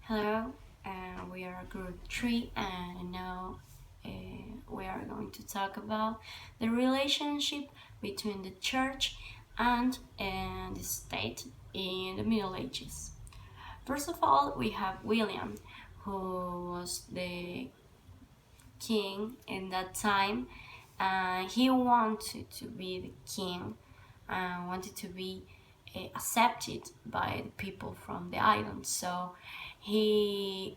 Hello, we are group 3 and now we are going to talk about the relationship between the church and the state in the Middle Ages. First of all, we have William, who was the king in that time. He wanted to be the king and wanted to be accepted by the people from the island. So he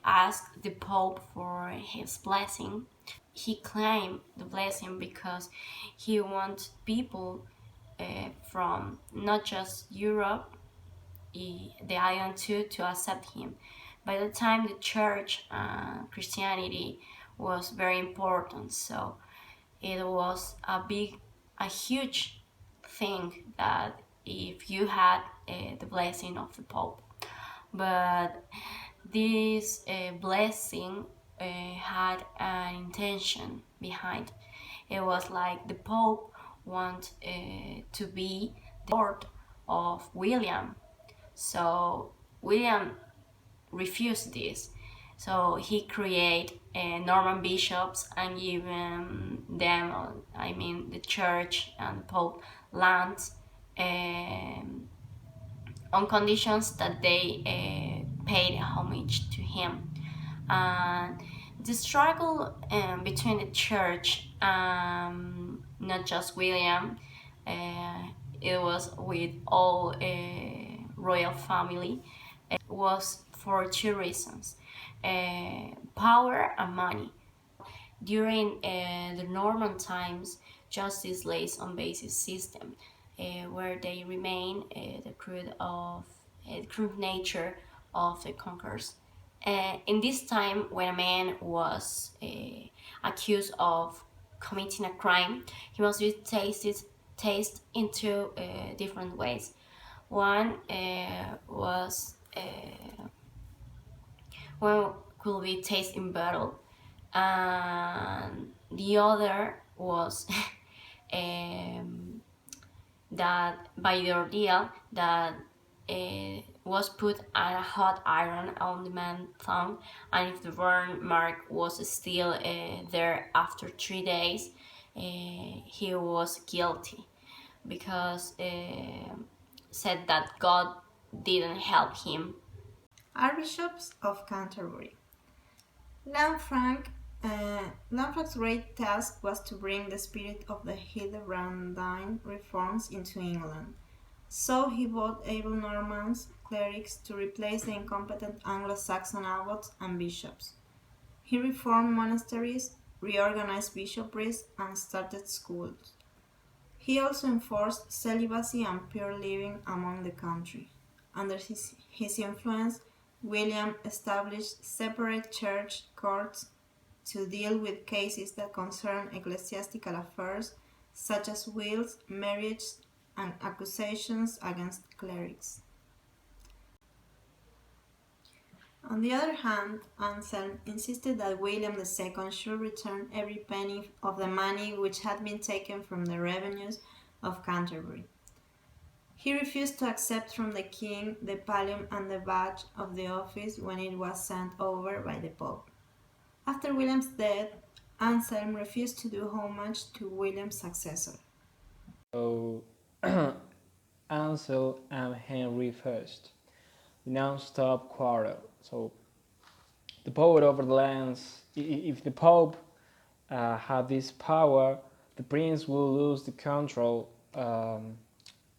asked the Pope for his blessing. He claimed the blessing because he wanted people from not just Europe, the island too, to accept him. By the time the church and Christianity was very important, so it was a huge thing that if you had the blessing of the Pope. But this blessing had an intention behind. It was like the Pope wanted to be the Lord of William. So William refused this. So he created Norman bishops and given them, I mean the church and the Pope, lands on conditions that they paid homage to him. And the struggle between the church and not just William, it was with all royal family, was for two reasons: power and money. During the Norman times, justice lays on basis system, where they remain the crude nature of the conquerors. In this time, when a man was accused of committing a crime, he must be tasted into different ways. One could be tasted in battle, and the other was that by the ordeal that was put a hot iron on the man's thumb, and if the burn mark was still there after 3 days, he was guilty because said that God didn't help him. Archbishops of Canterbury. Lanfranc's great task was to bring the spirit of the Hildebrandine reforms into England. So he bought able Normans clerics to replace the incompetent Anglo-Saxon abbots and bishops. He reformed monasteries, reorganized bishoprics, and started schools. He also enforced celibacy and pure living among the country. Under his influence, William established separate church courts to deal with cases that concern ecclesiastical affairs, such as wills, marriages, and accusations against clerics. On the other hand, Anselm insisted that William II should return every penny of the money which had been taken from the revenues of Canterbury. He refused to accept from the king the pallium and the badge of the office when it was sent over by the Pope. After William's death, Anselm refused to do homage to William's successor. So Ansel and Henry first, the non-stop quarrel. So the power over the lands, if the Pope had this power, the prince will lose the control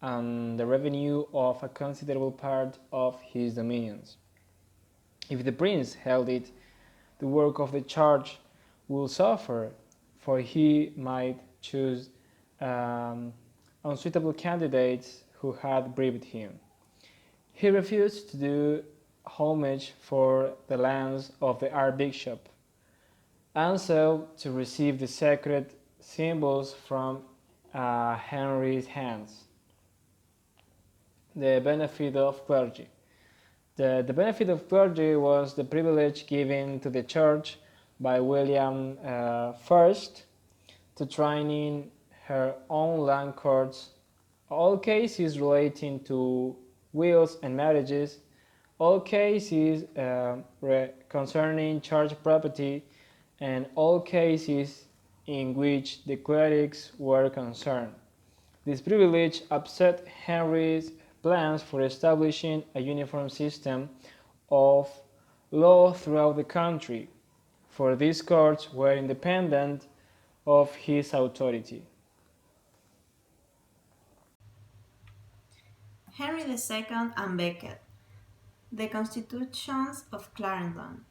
and the revenue of a considerable part of his dominions. If the prince held it, the work of the church will suffer, for he might choose unsuitable candidates who had bribed him. He refused to do homage for the lands of the archbishop, and so to receive the sacred symbols from Henry's hands. The benefit of clergy. The benefit of clergy was the privilege given to the church by William I to train in her own land courts all cases relating to wills and marriages, all cases concerning church property, and all cases in which the clerics were concerned. This privilege upset Henry's plans for establishing a uniform system of law throughout the country, for these courts were independent of his authority. Henry II and Becket. The Constitutions of Clarendon.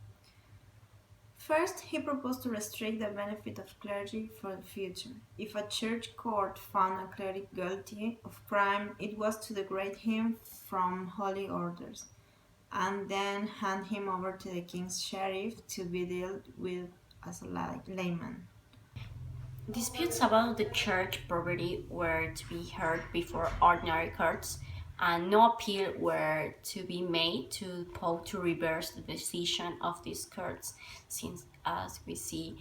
First, he proposed to restrict the benefit of clergy for the future. If a church court found a cleric guilty of crime, it was to degrade him from holy orders, and then hand him over to the king's sheriff to be dealt with as a layman. Disputes about the church property were to be heard before ordinary courts, and no appeal were to be made to the Pope to reverse the decision of these courts, since, as we see,